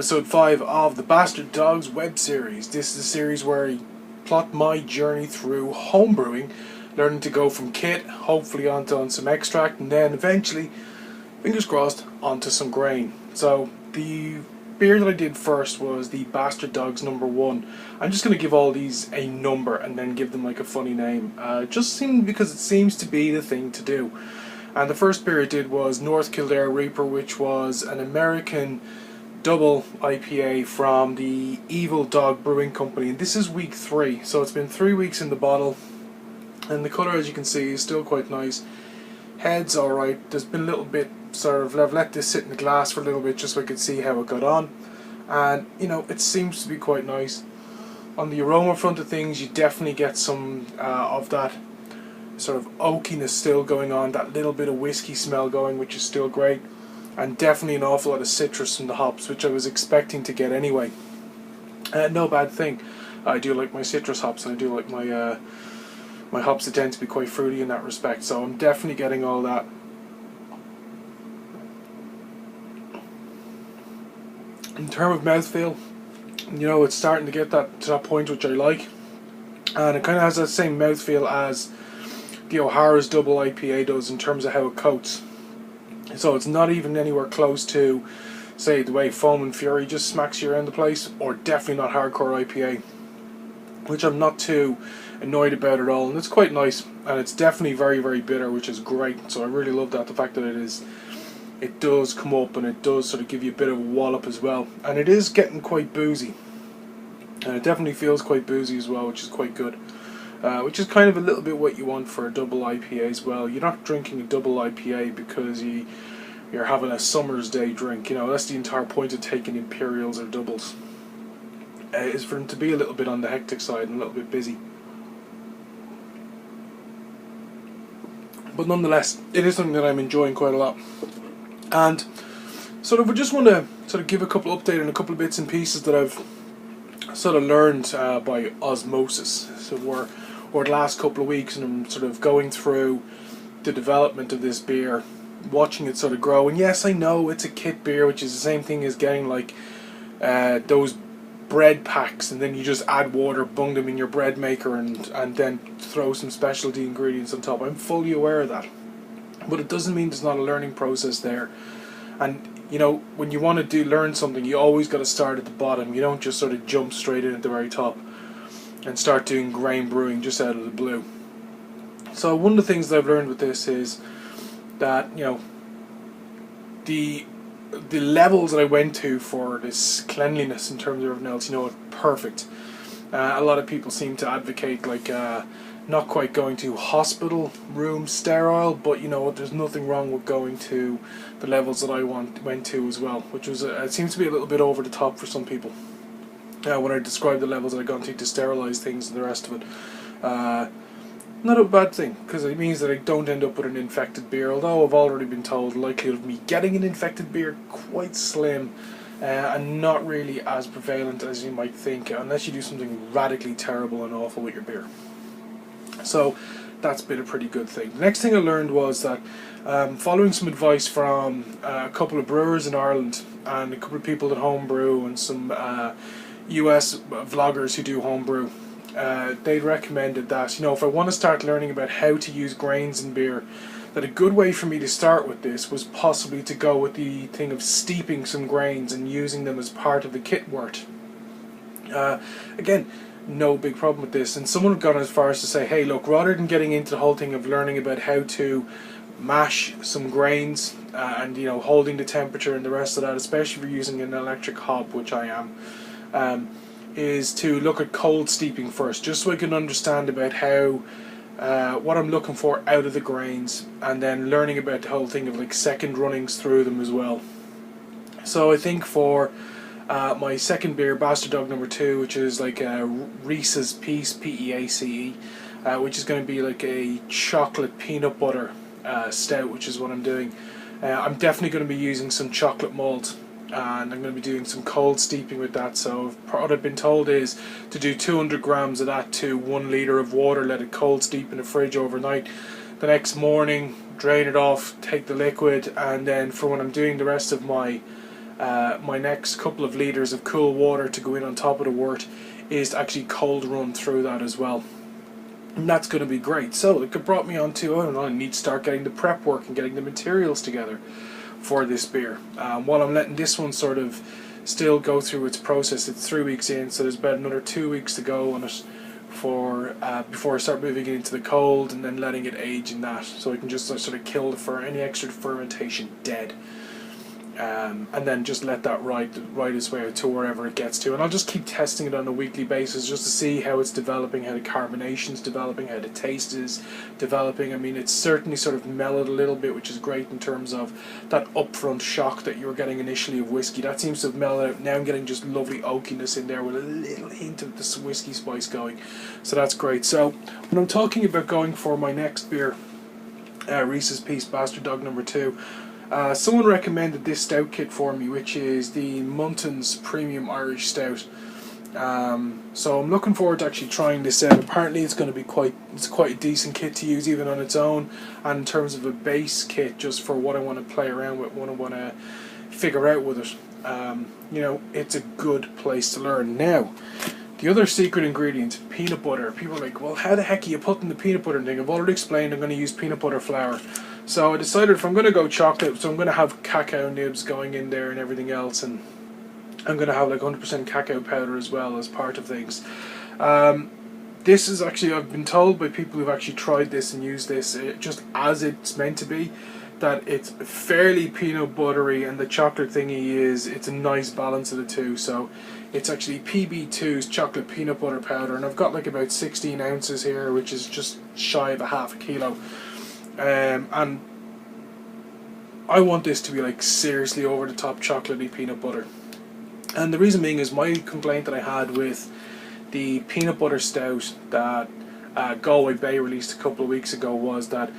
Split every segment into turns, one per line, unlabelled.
episode 5 of the BastardDogs Web Series. This is a series where I plot my journey through homebrewing, learning to go from kit, hopefully onto some extract, and then eventually, fingers crossed, onto some grain. So the beer that I did first was the BastardDogs number 1. I'm just going to give all these a number and then give them like a funny name, just because it seems to be the thing to do. And the first beer I did was North Kildare Reaper, which was an American double IPA from the Evil Dog Brewing Company, and this is week 3, so it's been 3 weeks in the bottle, and the colour, as you can see, is still quite nice. Head's alright. There's been a little bit I've let this sit in the glass for a little bit just so I could see how it got on, and you know, it seems to be quite nice. On the aroma front of things, you definitely get some of that sort of oakiness still going on, that little bit of whiskey smell going, which is still great. And definitely an awful lot of citrus from the hops, which I was expecting to get anyway. No bad thing. I do like my citrus hops, and I do like my my hops that tend to be quite fruity in that respect. So I'm definitely getting all that. In terms of mouthfeel, you know, it's starting to get to that point which I like, and it kind of has that same mouthfeel as the O'Hara's double IPA does in terms of how it coats. So it's not even anywhere close to, say, the way Foam and Fury just smacks you around the place, or definitely not hardcore IPA, which I'm not too annoyed about at all. And it's quite nice, and it's definitely very, very bitter, which is great. So I really love that, the fact that it does come up, and it does sort of give you a bit of a wallop as well. And it is getting quite boozy, and it definitely feels quite boozy as well, which is quite good. Which is kind of a little bit what you want for a double IPA as well. You're not drinking a double IPA because you're having a summer's day drink. You know, that's the entire point of taking imperials or doubles, is for them to be a little bit on the hectic side and a little bit busy. But nonetheless, it is something that I'm enjoying quite a lot. And sort of, I just want to sort of give a couple update on a couple of bits and pieces that I've sort of learned by osmosis. So we're the last couple of weeks, and I'm sort of going through the development of this beer, watching it sort of grow. And yes, I know it's a kit beer, which is the same thing as getting like those bread packs, and then you just add water, bung them in your bread maker, and then throw some specialty ingredients on top. I'm fully aware of that, but it doesn't mean there's not a learning process there. And you know, when you want to learn something, you always got to start at the bottom. You don't just sort of jump straight in at the very top and start doing grain brewing just out of the blue. So one of the things that I've learned with this is that, you know, the levels that I went to for this cleanliness in terms of everything else, you know, perfect. A lot of people seem to advocate like not quite going to hospital room sterile, but you know, there's nothing wrong with going to the levels that I went to as well, which was it seems to be a little bit over the top for some people. When I describe the levels that I've gone to sterilize things and the rest of it, not a bad thing, because it means that I don't end up with an infected beer. Although I've already been told the likelihood of me getting an infected beer quite slim, and not really as prevalent as you might think, unless you do something radically terrible and awful with your beer. So that's been a pretty good thing. The next thing I learned was that, following some advice from a couple of brewers in Ireland and a couple of people that homebrew and some US vloggers who do homebrew, they recommended that, you know, if I want to start learning about how to use grains in beer, that a good way for me to start with this was possibly to go with the thing of steeping some grains and using them as part of the kit wort. Again, no big problem with this, and someone had gone as far as to say, hey look, rather than getting into the whole thing of learning about how to mash some grains and, you know, holding the temperature and the rest of that, especially if you're using an electric hob, which I am, is to look at cold steeping first, just so I can understand about how what I'm looking for out of the grains, and then learning about the whole thing of like second runnings through them as well. So I think for my second beer, BastardDog number 2, which is like Reese's Piece, P-E-A-C-E, which is going to be like a chocolate peanut butter stout, which is what I'm doing. I'm definitely going to be using some chocolate malt, and I'm going to be doing some cold steeping with that. So what I've been told is to do 200 grams of that to 1 litre of water, let it cold steep in the fridge overnight. The next morning, drain it off, take the liquid, and then for when I'm doing the rest of my my next couple of litres of cool water to go in on top of the wort is to actually cold run through that as well. And that's going to be great. So it brought me on to, I don't know, I need to start getting the prep work and getting the materials together for this beer. While I'm letting this one sort of still go through its process, it's 3 weeks in, so there's about another 2 weeks to go on it for before I start moving it into the cold and then letting it age in that, so I can just sort of kill any extra fermentation dead. And then just let that ride its way out to wherever it gets to, and I'll just keep testing it on a weekly basis just to see how it's developing, how the carbonation's developing, how the taste is developing. I mean, it's certainly sort of mellowed a little bit, which is great in terms of that upfront shock that you were getting initially of whiskey. That seems to have mellowed out. Now I'm getting just lovely oakiness in there with a little hint of this whiskey spice going, so that's great. So when I'm talking about going for my next beer, Reese's Piece BastardDog number 2, someone recommended this stout kit for me, which is the Muntons Premium Irish Stout. So I'm looking forward to actually trying this out. Apparently it's going to be quite a decent kit to use even on its own, and in terms of a base kit just for what I want to play around with, what I want to figure out with it. You know, it's a good place to learn. Now, the other secret ingredient, peanut butter. People are like, well, how the heck are you putting the peanut butter in thing? I've already explained I'm going to use peanut butter flour. So I decided if I'm going to go chocolate, so I'm going to have cacao nibs going in there and everything else, and I'm going to have like 100% cacao powder as well as part of things. This is actually, I've been told by people who've actually tried this and used this just as it's meant to be, that it's fairly peanut buttery, and the chocolate thingy it's a nice balance of the two. So it's actually PB2's chocolate peanut butter powder, and I've got like about 16 ounces here, which is just shy of a half a kilo. And I want this to be like seriously over the top chocolatey peanut butter. And the reason being is my complaint that I had with the peanut butter stout that Galway Bay released a couple of weeks ago was that,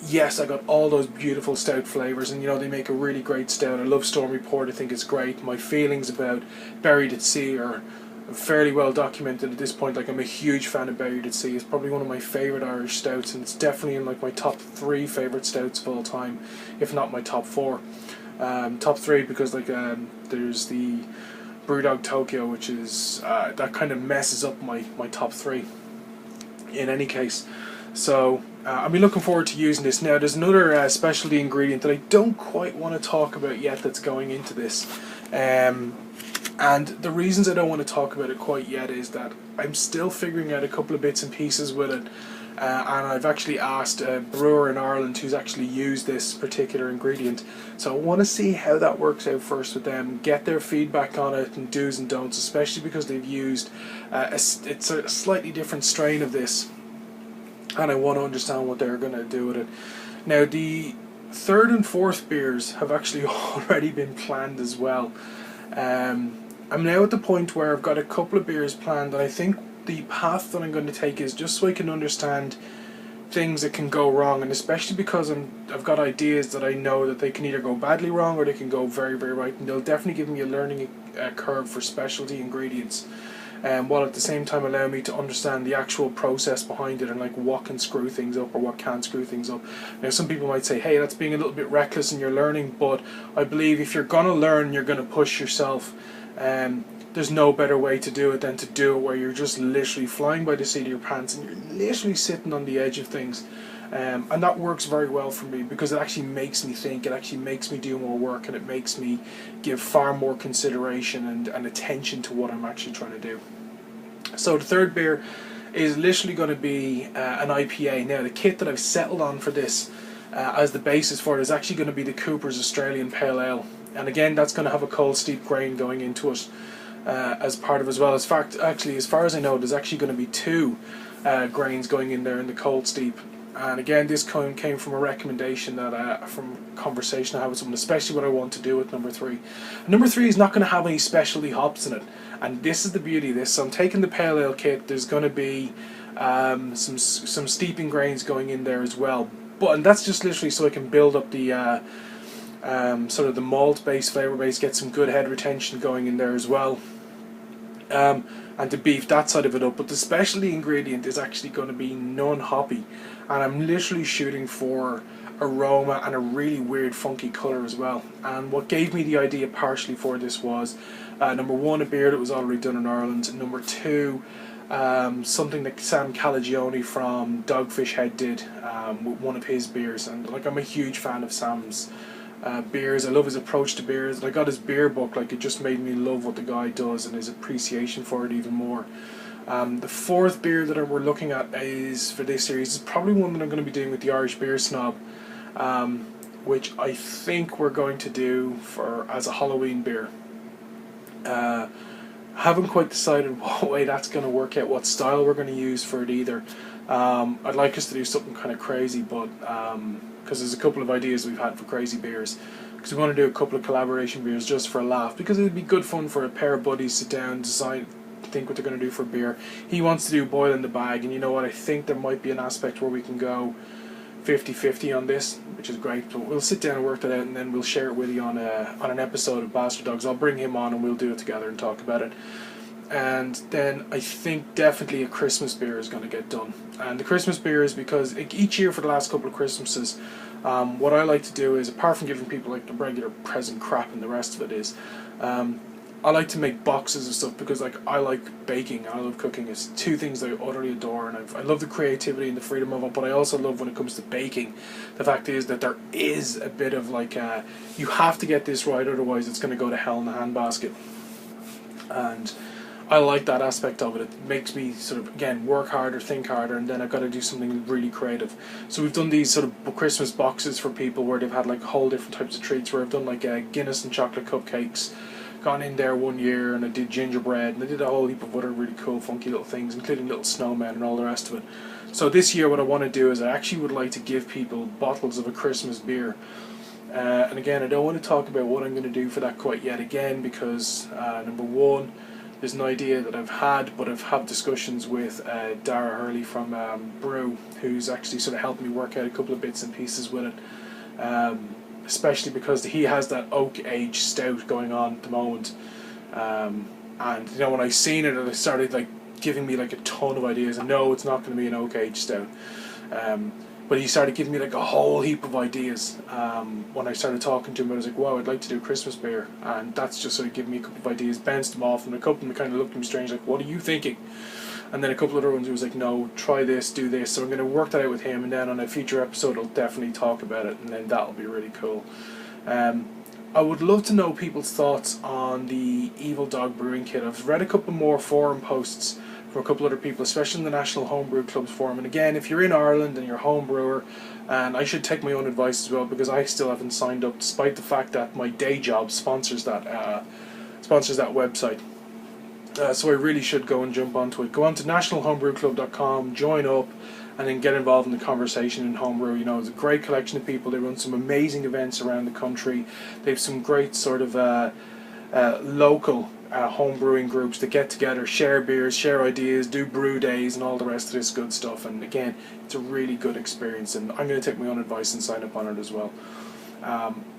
yes, I got all those beautiful stout flavours, and you know, they make a really great stout. I love Stormy Port, I think it's great. My feelings about Buried at Sea are fairly well documented at this point. Like, I'm a huge fan of Buried at Sea. It's probably one of my favourite Irish stouts, and it's definitely in like my top 3 favourite stouts of all time, if not my top 4. Top 3 because like there's the Brewdog Tokyo, which is that kind of messes up my top 3 in any case. So I'll be looking forward to using this. Now there's another specialty ingredient that I don't quite want to talk about yet that's going into this, and the reasons I don't want to talk about it quite yet is that I'm still figuring out a couple of bits and pieces with it, and I've actually asked a brewer in Ireland who's actually used this particular ingredient, so I want to see how that works out first with them, get their feedback on it and do's and don'ts, especially because they've used it's a slightly different strain of this, and I want to understand what they're going to do with it. Now the 3rd and 4th beers have actually already been planned as well. I'm now at the point where I've got a couple of beers planned, and I think the path that I'm going to take is just so I can understand things that can go wrong, and especially because I've got ideas that I know that they can either go badly wrong or they can go very, very right, and they'll definitely give me a learning curve for specialty ingredients, while at the same time allow me to understand the actual process behind it and like what can screw things up or what can't screw things up. Now some people might say, hey, that's being a little bit reckless in your learning, but I believe if you're going to learn, you're going to push yourself. There's no better way to do it than to do it where you're just literally flying by the seat of your pants and you're literally sitting on the edge of things. And that works very well for me because it actually makes me think, it actually makes me do more work, and it makes me give far more consideration and attention to what I'm actually trying to do. So the 3rd beer is literally going to be an IPA. Now the kit that I've settled on for this as the basis for it is actually going to be the Cooper's Australian Pale Ale. And again, that's going to have a cold steep grain going into it as part of it as well. As fact, actually, as far as I know, there's actually going to be 2 grains going in there in the cold steep. And again, this came from a recommendation that from a conversation I had with someone, especially what I want to do with number 3. Number 3 is not going to have any specialty hops in it, and this is the beauty of this. So I'm taking the pale ale kit. There's going to be some steeping grains going in there as well, and that's just literally so I can build up the sort of the malt base, flavour base, get some good head retention going in there as well, and to beef that side of it up. But the specialty ingredient is actually going to be non-hoppy, and I'm literally shooting for aroma and a really weird funky colour as well. And what gave me the idea partially for this was number one, a beer that was already done in Ireland, and number two, something that Sam Calagione from Dogfish Head did with one of his beers. And like, I'm a huge fan of Sam's beers. I love his approach to beers. I got his beer book, like, it just made me love what the guy does and his appreciation for it even more. The fourth beer that we're looking at is for this series is probably one that I'm going to be doing with the Irish Beer Snob, which I think we're going to do as a Halloween beer. Haven't quite decided what way that's going to work out, what style we're going to use for it either. I'd like us to do something kind of crazy, but because there's a couple of ideas we've had for crazy beers, because we want to do a couple of collaboration beers just for a laugh, because it'd be good fun for a pair of buddies sit down, decide, think what they're going to do for beer. He wants to do boil in the bag, and you know what, I think there might be an aspect where we can go 50-50 on this, which is great. But we'll sit down and work that out, and then we'll share it with you on an episode of Bastard Dogs. I'll bring him on and we'll do it together and talk about it. And then I think definitely a Christmas beer is going to get done. And the Christmas beer is because each year for the last couple of Christmases, what I like to do is, apart from giving people like the regular present crap and the rest of it is, I like to make boxes of stuff, because like, I like baking and I love cooking. It's two things that I utterly adore, and I love the creativity and the freedom of it, but I also love, when it comes to baking, the fact is that there is a bit of like, you have to get this right, otherwise it's going to go to hell in a handbasket. And I like that aspect of it. It makes me sort of, again, work harder, think harder, and then I've got to do something really creative. So we've done these sort of Christmas boxes for people where they've had like whole different types of treats, where I've done like Guinness and chocolate cupcakes, gone in there one year, and I did gingerbread, and I did a whole heap of other really cool funky little things, including little snowmen and all the rest of it. So this year what I want to do is, I actually would like to give people bottles of a Christmas beer. And again, I don't want to talk about what I'm going to do for that quite yet, again, because number one, there's an idea that I've had, but I've had discussions with Dara Hurley from Brew, who's actually sort of helped me work out a couple of bits and pieces with it. Especially because he has that oak age stout going on at the moment, and you know, when I seen it, it started like giving me like a ton of ideas. And no, it's not going to be an oak age stout, but he started giving me like a whole heap of ideas. When I started talking to him, I was like, wow, I'd like to do Christmas beer, and that's just sort of giving me a couple of ideas, bounced them off, and a couple of them kind of looked at me strange, like, what are you thinking? And then a couple of other ones, he was like, no, try this, do this. So I'm going to work that out with him, and then on a future episode I'll definitely talk about it, and then that'll be really cool. I would love to know people's thoughts on the Evil Dog Brewing Kit. I've read a couple more forum posts from a couple other people, especially in the National Homebrew Club's forum. And again, if you're in Ireland and you're a home brewer, and I should take my own advice as well, because I still haven't signed up, despite the fact that my day job sponsors that website. So I really should go and jump onto it. Go on to nationalhomebrewclub.com, join up, and then get involved in the conversation in homebrew. You know, it's a great collection of people. They run some amazing events around the country. They have some great sort of local homebrewing groups that get together, share beers, share ideas, do brew days, and all the rest of this good stuff. And again, it's a really good experience, and I'm going to take my own advice and sign up on it as well.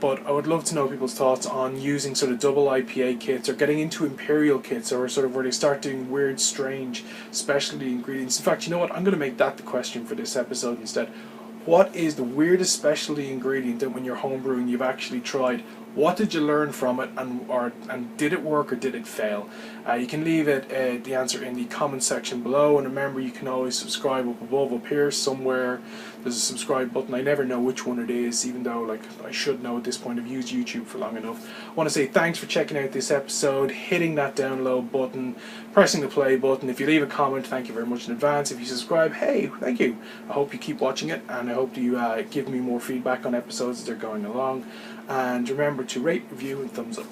But I would love to know people's thoughts on using sort of double IPA kits, or getting into imperial kits, or sort of where they start doing weird, strange specialty ingredients. In fact, you know what? I'm going to make that the question for this episode instead. What is the weirdest specialty ingredient that when you're homebrewing you've actually tried? What did you learn from it, and did it work or did it fail? You can leave it the answer in the comment section below, and remember, you can always subscribe up above, up here somewhere. There's a subscribe button. I never know which one it is, even though like I should know at this point. I've used YouTube for long enough. I want to say thanks for checking out this episode, hitting that download button, pressing the play button. If you leave a comment, thank you very much in advance. If you subscribe, hey, thank you. I hope you keep watching it, and I hope you give me more feedback on episodes as they're going along. And remember to rate, review, and thumbs up.